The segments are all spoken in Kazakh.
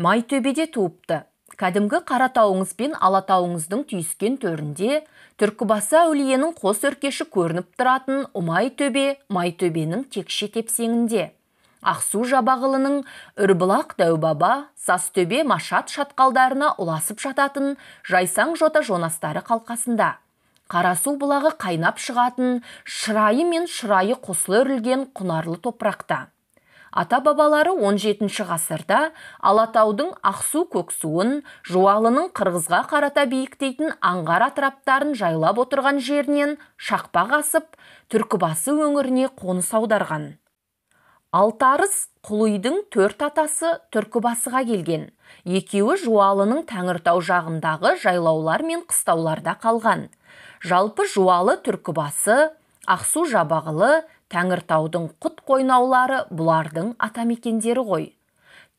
Майтөбеде туыпты. Кәдімгі Қаратауыңыз бен Алатауыңыздың түйіскен төрінде Түркібасы әулиенің қос өркеші көрініп тұратын Майтөбе, Майтөбенің текше тепсеңінде. Ақсу Жабағылының Үрбұлақ Дәубаба, Састөбе Машат шатқалдарына ұласып жататын Жайсаң жота жонастары қалқасында. Қарасу бұлағы қайнап шығатын шырайы мен шырайы қосылы өрілген құнарлы топырақта. Ата-бабалары 17-ші ғасырда Алатаудың Ақсу көксуын, Жуалының Қырғызға қарата биіктейтін аңғар атыраптарын жайлап отырған жерінен шақпақ асып, Түркібасы өңіріне қоныс аударған. Алтарыс Құлыйдың 4 атасы Түркібасыға келген. Екеуі Жуалының Тәңіртау жағындағы жайлаулар мен қыстауларда қалған. Жалпы Жуалы Түркібасы, Ақсу Жабағылы, Тәңіртаудың құт қойнаулары бұлардың атамекендері ғой.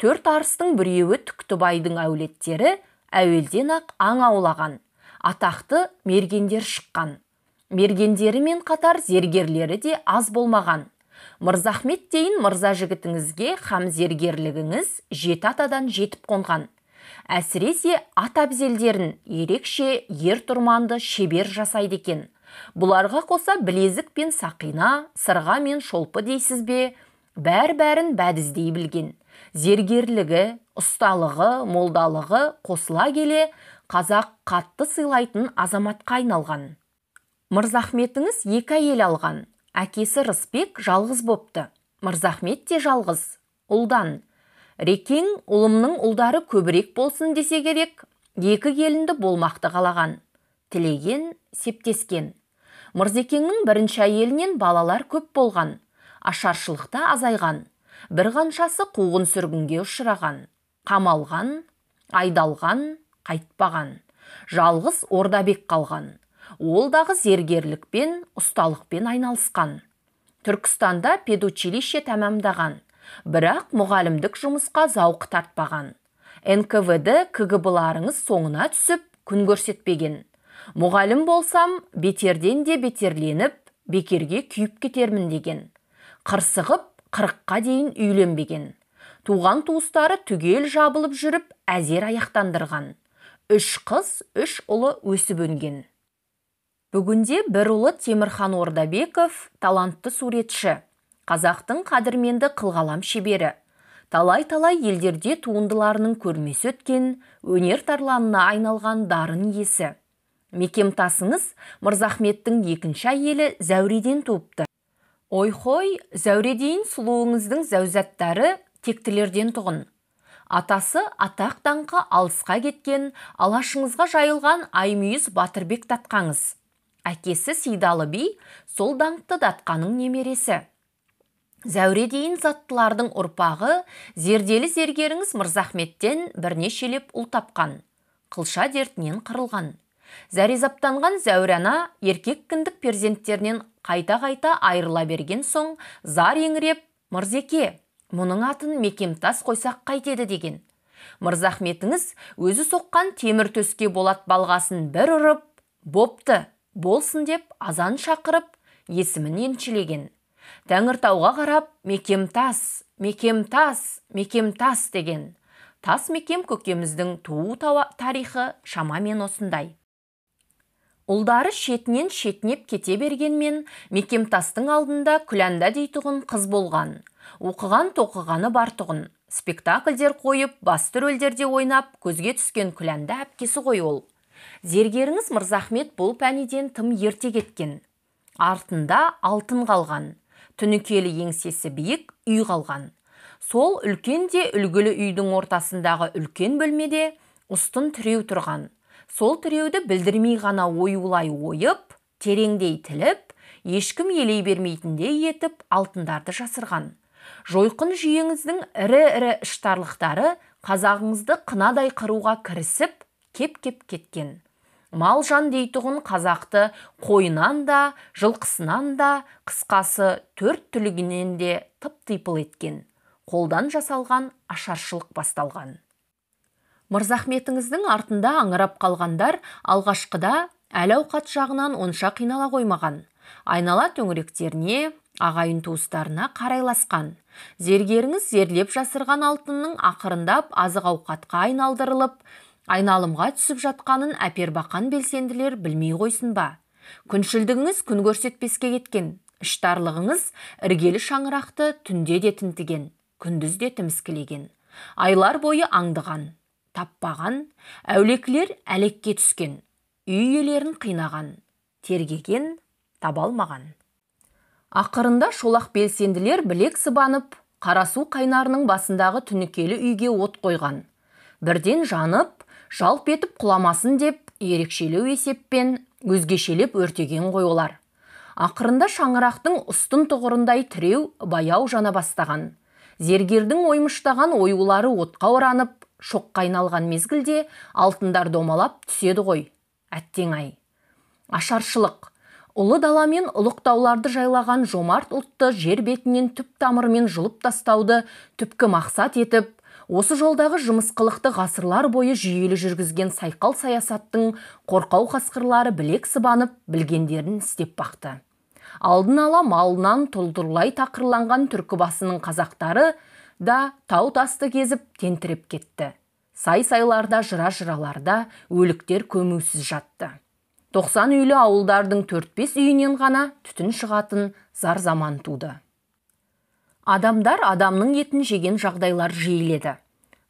4 арыстың біреуі Түктібайдың әулеттері әуелден ақ аң аулаған. Атақты мергендер шыққан. Мергендерімен қатар зергерлері де аз болмаған. Мырзахмет дейін мырза жігітіңізге хам зергерлігіңіз 7 атадан жетіп қонған. Әсіресе ат әбзелдерін ерекше ер тұрманды шебер жасайды екен. Бұларға қоса білезік пен сақина, сырға мен шолпы дейсіз бе, бәр-бәрін бәдіздей білген. Зергерлігі, ұсталығы, молдалығы қосыла келе, қазақ қатты сыйлайтын азаматқа айналған. Мырзахметіңіз 2 әйел алған. Әкесі Рысбек жалғыз бопты. Мырзахмет те жалғыз, ұлдан. Рекең ұлымның ұлдары көбірек болсын десе керек, 2 келінді болмақты қалаған. Тілеген, септескен. Мырзекеңнің 1-ші әйелінен балалар көп болған. Ашаршылықта азайған. Бір қаншасы қуғын сүргінге ұшыраған. Қамалған, айдалған, қайтпаған. Жалғыз Ордабек қалған. Ол дағы зергерлікпен, ұсталықпен айналысқан. Түркістанда педучилище тәмамдаған. Бірақ мұғалімдік жұмысқа зауқы тартпаған. НКВД КГБ-ларыңыз соңына түсіп, күн көрсетпеген. Мұғалім болсам, бетерден де бетерленіп, бекерге күйіп кетермін деген. Қырсығып, 40-қа дейін үйленбеген. Туған туыстары түгел жабылып жүріп, әзер аяқтандырған. 3 қыз, 3 ұлы өсіп өнген. Бүгінде бір ұлы Темірхан Ордабеков талантты суретші. Қазақтың қадірменді қылғалам шебері. Талай-талай елдерде туындыларының көрмесі өткен, өнер тарланына айналған дарын иесі. Мекемтасыңыз Мырзахметтің 2-ші әйелі Зәуреден туыпты. Ойхой, Зәуреден сұлуыңыздың зәузаттары тектілерден тұғын. Атасы атақ даңқы алысқа кеткен, алашыңызға жайылған Аймүйіз Батырбек датқаңыз. Әкесі Сейдалы би сол даңқты датқаның немересі. Зәуреден заттылардың ұрпағы зерделі зергеріңіз Мырзахметтен бірнешелеп ұл тапқан. Қылша дертінен қырылған. Зәрезаптанған Зәурана еркек кіндік перзенттерінен қайта-қайта айырыла берген соң, зар еңіреп, «Мырзеке, мұның атын Мекемтас қойсақ қайтеді» деген. Мырзахметіңіз өзі соққан темір төске болат балғасын бір ұрып, «Бопты, болсын» деп азан шақырып, есімін еншілеген. Тәңіртауға қарап, «Мекемтас, Мекемтас, Мекемтас» деген. Тас Мекем көкеміздің туу тарихы шамамен осындай. Ұлдары шетінен шетінеп кете бергенмен, Мекемтастың алдында Күләнда дейтұғын қыз болған. Оқыған тоқығаны бар тұғын. Спектакльдер қойып, басты рөлдерде ойнап, көзге түскен Күләнда әпкесі ғой ол. Зергеріңіз Мырзахмет бұл пәниден тым ерте кеткен. Артында алтын қалған. Түнікелі еңсесі биік үй қалған. Сол үлкен де үлгілі үйдің ортасындағы үлкен бөлмеде ұстын тіреу тұрған. Сол тіреуді білдірмей ғана оюлай ойып, тереңдей тіліп, ешкім елей бермейтіндей етіп алтындарды жасырған. Жойқын жүйеңіздің ірі-ірі іштарлықтары қазағыңызды қынадай қыруға кірісіп, кеп-кеп кеткен. Мал жан дейтұғын қазақты қойынан да, жылқысынан да, қысқасы 4 түлігінен де тып-типыл еткен. Қолдан жасалған ашаршылық басталған. Мырзахметіңіздің артында аңырап қалғандар алғашқыда әл-ауқат жағынан онша қинала қоймаған. Айнала төңіректеріне, Ағайын туыстарына қарайласқан. Зергеріңіз зерлеп жасырған алтынның ақырындап азық ауқатқа айналдырылып, айналымға түсіп жатқанын әпербақан белсенділер білмей қойсын ба? Күншілдігіңіз күн көрсетпеске кеткен. Іштарлығыңыз іргелі шаңырақты түнде де тінтіген, күндіз де тіміскілеген. Айлар бойы аңдыған, таппаған, әулеклер әлекке түскен, үй иелерін қинаған, тергеген, таба алмаған. Ақырында шолақ белсенділер білек сыбанып, Қарасу қайнарының басындағы түнікелі үйге от қойған. Бірден жанып, жалп етіп құламасын деп, ерекшелеу есеппен өзгешелеп өртеген ғой олар. Ақырында шаңырақтың ұстын тұғырындай тіреу баяу жана бастаған. Зергердің оймыштаған оюлары отқа оранып, шоққа айналған мезгілде алтындар домалап түседі ғой. Әттең-ай. Ашаршылық. Ұлы дала мен ұлық тауларды жайлаған жомарт ұлтты жер бетінен түп тамырымен жұлып тастауды түпкі мақсат етіп, осы жолдағы жымысқылықты ғасырлар бойы жүйелі жүргізген сайқал саясаттың қорқау қасқырлары білек сыбанып, білгендерін істеп бақты. Алдын ала малынан тұлдырлай тақырланған Түркібасының қазақтары да тау-тасты кезіп тентіреп кетті. Сай-сайларда, жыра-жыраларда өліктер көмусіз жатты. 90 үйлі ауылдардың 4-5 үйінен ғана түтін шығатын зар заман туды. Адамдар адамның етін жеген жағдайлар жиіледі.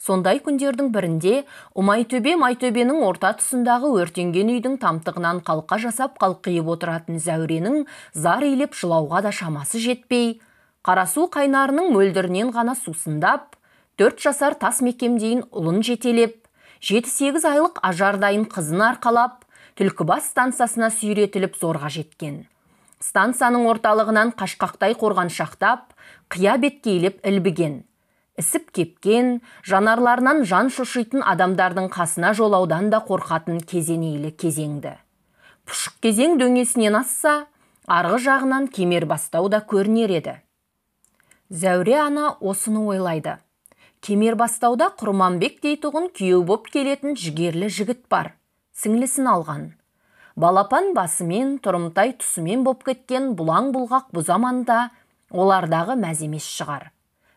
Сондай күндердің бірінде Майтөбенің орта тұсындағы өртенген үйдің тамтығынан қалқа жасап қалқиып отыратын Зәуренің зар илеп жылауға да шамасы жетпей, Қарасу қайнарының мөлдірінен ғана сусындап, 4 жасар тас мекемдейін ұлын жетелеп, 7-8 айлық ажардайын қызын арқалап, Түлкібас станциясына сүйретіліп зорға жеткен. Станцияның орталығынан қашқақтай қорған шақтап, қия беткейлеп ілбіген. Ісіп кепкен, жанарларынан жан шошитын адамдардың қасына жолаудан да қорқатын кезенейлі кезеңді. Пұшық кезең дөңесінен асса, арғы жағынан кемер бастау да көрінер еді. Зәуре ана осыны ойлайды. Кемер бастауда Құрманбек дейтұғын күйеу боп келетін жігерлі жігіт бар. Сіңлісін алған. Балапан басымен, тұрымтай тұсымен боп кеткен бұлаң-бұлғақ бұл заманда олардағы мәз емес шығар.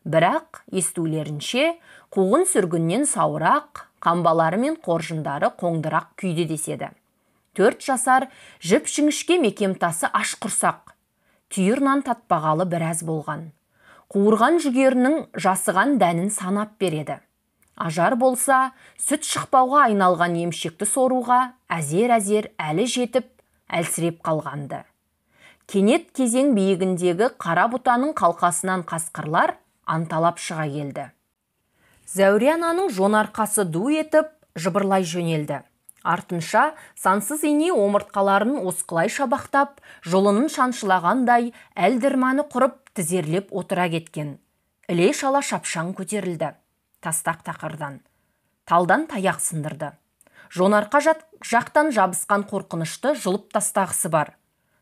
Бірақ, естулерінше, қуғын сүргіннен сауырақ, қамбалары мен қоржындары қоңдырақ күйді деседі. 4 жасар жіп-жіңішке мекемтасы аш құрсақ. Түйірнан татпағалы біраз болған. Қуырған жүгерінің жасыған дәнін санап береді. Ажар болса, сүт шықпауға айналған емшекті соруға әзер-әзер әлі жетіп, әлсіреп қалғанды. Кенет кезең биігіндегі қара бұтаның қалқасынан қасқырлар анталап шыға келді. Зәуре ананың жонарқасы ду етіп, жыбырлай жөнелді. Артынша сансыз ине омыртқаларын осқылай шабақтап, жолының шаншылағандай әлдірманы құрып тізерлеп отыра кеткен. Іле шала шапшаң көтерілді. Тастақ тақырдан. Талдан таяқ сындырды. Жонарқа жақтан жабысқан қорқынышты жұлып тастағысы бар.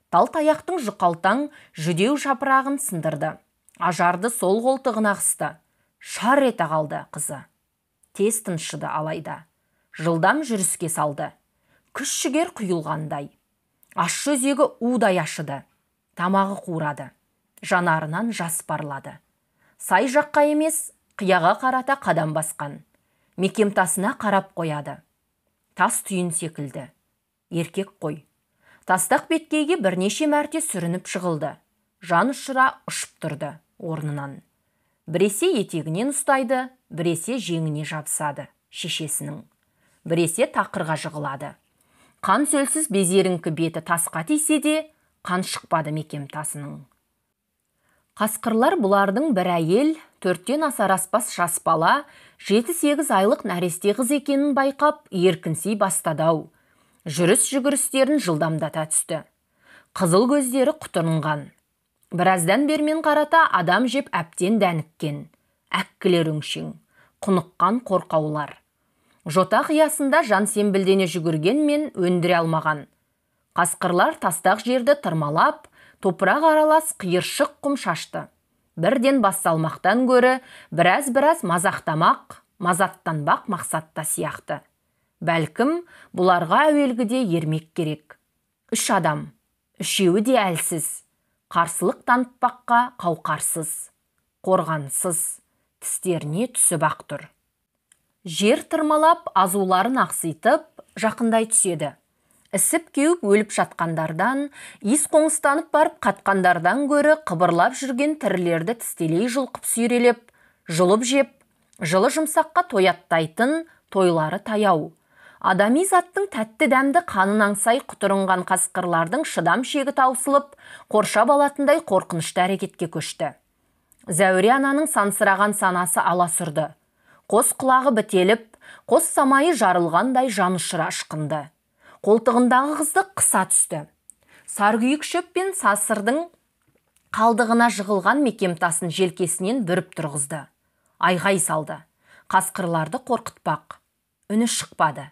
Тал таяқтың жұқалтаң жүдеу жапырағын сындырды. Ажарды сол қолтығына қысты. Шар ете қалды қызы. Тез тыншыды алайда. Жылдам жүріске салды. Күш жігер құйылғандай. Ащы өзегі удай ашыды. Тамағы қурады. Жанарынан жас парлады. Сай жаққа емес, қияға қарата қадам басқан. Мекемтасына қарап қояды. Тас түйін секілді. Еркек қой. Тастақ беткейге бірнеше мәрте сүрініп шығылды. Жан ұшыра ұшып тұрды орнынан. Біресе етегінен ұстайды, біресе жеңіне жабысады шешесінің. Біресе тақырға жығылады. Қан сөлсіз безеріңкі беті тасқа тисе де, қан шықпады мекемтасының. Қасқырлар бұлардың бір әйел, 4-тен асар аспас жас бала, 7-8 айлық нәресте қыз екенін байқап, еркінсей бастадау. Жүріс-жүгірістерін жылдамдата түсті. Қызыл көздері құтырынған. Біраздан бермен қарата адам жеп әптен дәніккен. Әккілер өңшең, құныққан қорқаулар. Жота қиясында жан сембілдене жүгіргенмен өндіре алмаған. Қасқырлар тастақ жерді тырмалап, топырақ аралас қиыршық құм шашты. Бірден бас салмақтан көрі, біраз мазақтамақ, мазаттанбақ мақсатта сияқты. Бәлкім, бұларға әуелгіде ермек керек. 3 адам, үшеуі де әлсіз. қарсылық танытпаққа қауқарсыз, қорғансыз, тістеріне түсіп ақ тұр. Жер тырмалап, азуларын ақситып, жақындай түседі. Ісіп кеуіп өліп жатқандардан, иіс қоңыстанып барып қатқандардан гөрі қыбырлап жүрген тірілерді тістелей жұлқып сүйрелеп, жұлып жеп, жылы жұмсаққа тояттайтын тойлары таяу. Адами заттың тәтті дәмді қанын аңсай құтырынған қасқырлардың шыдам шегі таусылып, қоршап алатындай қорқынышты әрекетке көшті. Зәуре ананың сансыраған санасы аласұрды. Қос құлағы бітеліп, қос самайы жарылғандай жанұшыра ашқынды. Қолтығындағы қызды қыса түсті. Саргүйік шөп пен сасырдың қалдығына жығылған мекемтасын желкесінен бүріп тұрғызды. Айғай салды. Қасқырларды қорқытпақ. Үні шықпады.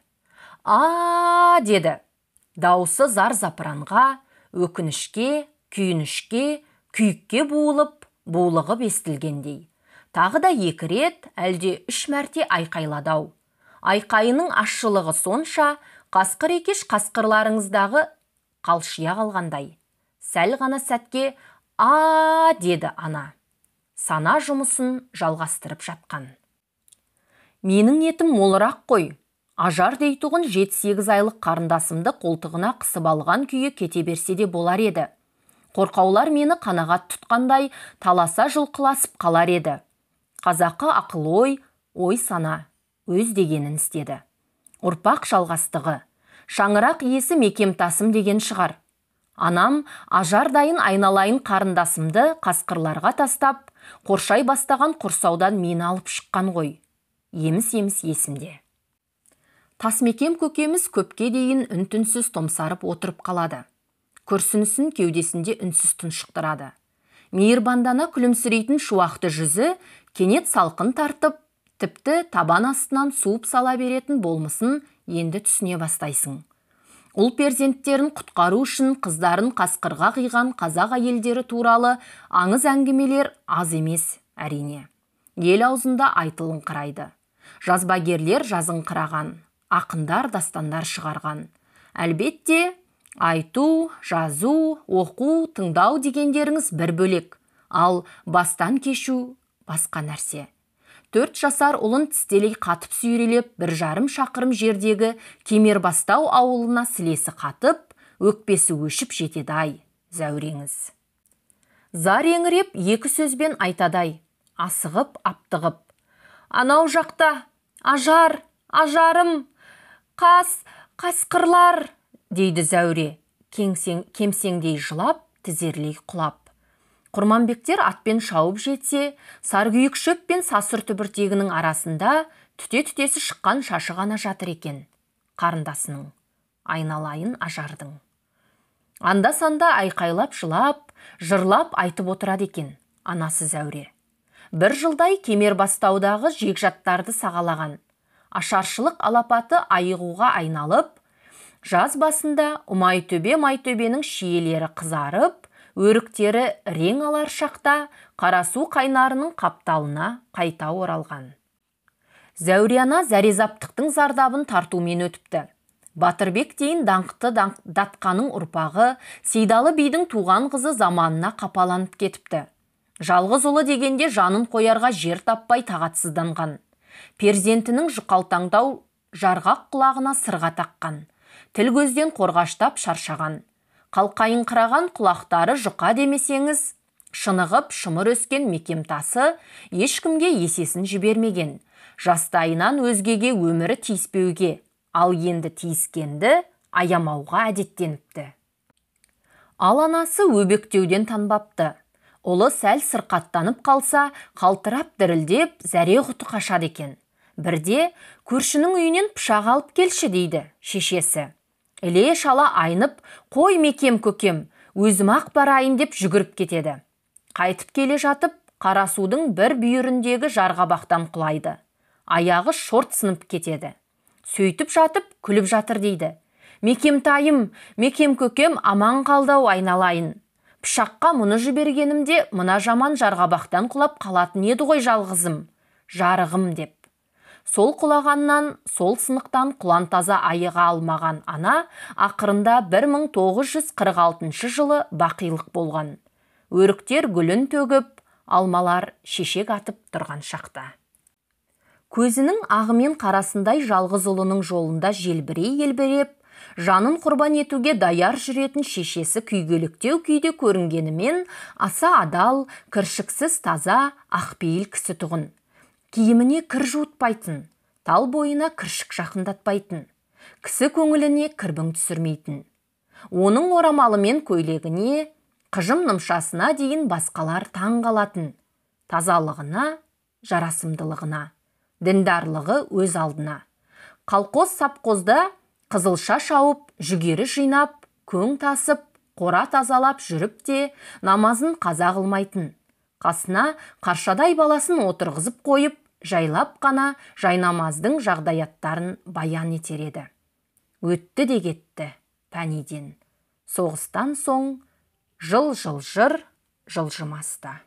Деді. Даусы зар запыранға, өкінішке, күйінішке, күйікке булығып естілгендей. Тағы да 2 рет, әлде 3 мәрте айқайладау. Айқайының ащылығы сонша, қасқыр екеш қасқырларыңыздағы қалшия қалғандай. Сәл ғана сәтке деді ана. Сана жұмысын жалғастырып жатқан. Менің етім молырақ қой. Ажар дейтұғын 7-8 айлық қарындасымды қолтығына қысып алған күйі кете берсе де болар еді. Қорқаулар мені қанағат тұтқандай таласа жұлқыласып қалар еді. Қазақы ақыл ой сана, өз дегенін істеді. Ұрпақ жалғастығы, шаңырақ иесі мекемтасым деген шығар. Анам ажардайын айналайын қарындасымды қасқырларға тастап, қоршай бастаған құрсаудан мені алып шыққан ғой. Еміс-еміс есімде. Тасмекем көкеміз көпке дейін үн-түнсіз томсарып отырып қалады. Күрсінісін кеудесінде үнсіз тұншықтырады. Мейірбандана күлімсірейтін шуақты жүзі кенет салқын тартып, тіпті табан астынан суып сала беретін болмысын енді түсіне бастайсың. Ұл перзенттерін құтқару үшін қыздарын қасқырға қиған қазақ әйелдері туралы аңыз әңгімелер аз емес, әрине. Ел аузында айтылыңқырайды. Жазбагерлер жазыңқыраған, ақындар дастандар шығарған. Әлбетте, айту, жазу, оқу, тыңдау дегендеріңіз бір бөлек, ал бастан кешу басқа нәрсе. 4 жасар ұлын тістелей қатып сүйрелеп, 1,5 шақырым жердегі Кемербастау ауылына сілесі қатып, өкпесі өшіп жетеді-ай, зәуреңіз. Зар еңіреп 2 сөзбен айтадай, асығып, аптығып. Анау жақта, ажарым, қасқырлар, дейді Зәуре, кемсеңдей жылап, тізерлей құлап. Құрманбектер атпен шауып жетсе, саргүйік шөп пен сасыр түбіртегінің арасында түте-түтесі шыққан шашы ғана жатыр екен. Қарындасының, айналайын ажардың. Анда-санда айқайлап жылап, жырлап айтып отырады екен, анасы Зәуре. 1 жылдай Кемербастаудағы жекжаттарды сағалаған. Ашаршылық алапаты айығуға айналып, жаз басында Майтөбенің шиелері қызарып, өріктері рең алар шақта Қарасу қайнарының қапталына қайта оралған. Зәуре ана зәрезаптықтың зардабын тартумен өтіпті. Батырбек дейін даңқты датқаның ұрпағы Сейдалы бидің туған қызы заманына қапаланып кетіпті. Жалғыз ұлы дегенде жанын қоярға жер таппай тағатсызданған. Перзентінің жұқалтаңдау жарғақ құлағына сырға таққан. Тіл көзден қорғаштап шаршаған. Қалқайыңқыраған құлақтары жұқа демесеңіз, шынығып шымыр өскен мекемтасы ешкімге есесін жібермеген. Жастайынан өзгеге өмірі тиіспеуге, ал енді тиіскенді аямауға әдеттеніпті. Ал анасы өбектеуден танбапты. Ұлы сәл сырқаттанып қалса, қалтырап дірілдеп, зәре құты қашады екен. Бірде көршінің үйінен пышақ алып келші дейді шешесі. Іле шала айнып, қой мекем көкем, өзім ақ барайын деп жүгіріп кетеді. Қайтып келе жатып, Қарасудың бір бүйіріндегі жарғабақтан құлайды. Аяғы шорт сынып кетеді. Сөйтіп жатып, күліп жатыр дейді. Мекемтайым, мекем көкем аман қалдау айналайын. Пышаққа мұны жібергенімде мына жаман жарғабақтан құлап қалатын еді ғой жалғызым, жарығым деп. Сол құлағаннан, сол сынықтан құлантаза айыға алмаған ана ақырында 1946 жылы бақилық болған. өріктер гүлін төгіп, алмалар шешек атып тұрған шақта. Көзінің ағымен қарасындай жалғыз ұлының жолында желбірей-елбіреп, жанын құрбан етуге даяр жүретін шешесі күйгелектеу күйде көрінгенімен, аса адал, кіршіксіз таза, ақпейіл кісі тұғын. Киіміне кір жуытпайтын, тал бойына кіршік жақындатпайтын, кісі көңіліне кірбің түсірмейтін. Оның орамалы мен көйлегіне, қыжым нымшасына дейін басқалар таң қалатын. Тазалығына, жарасымдылығына, діндарлығы өз алдына. Қалқоз сапқозда қызылша шауып, жүгері жинап, көң тасып, қора тазалап жүріп те, намазын қаза қылмайтын. Қасына қаршадай баласын отырғызып қойып, жайлап қана жайнамаздың жағдаяттарын баян етер еді. Өтті де кетті пәниден. Соғыстан соң жыл-жыл жыр жылжымаста.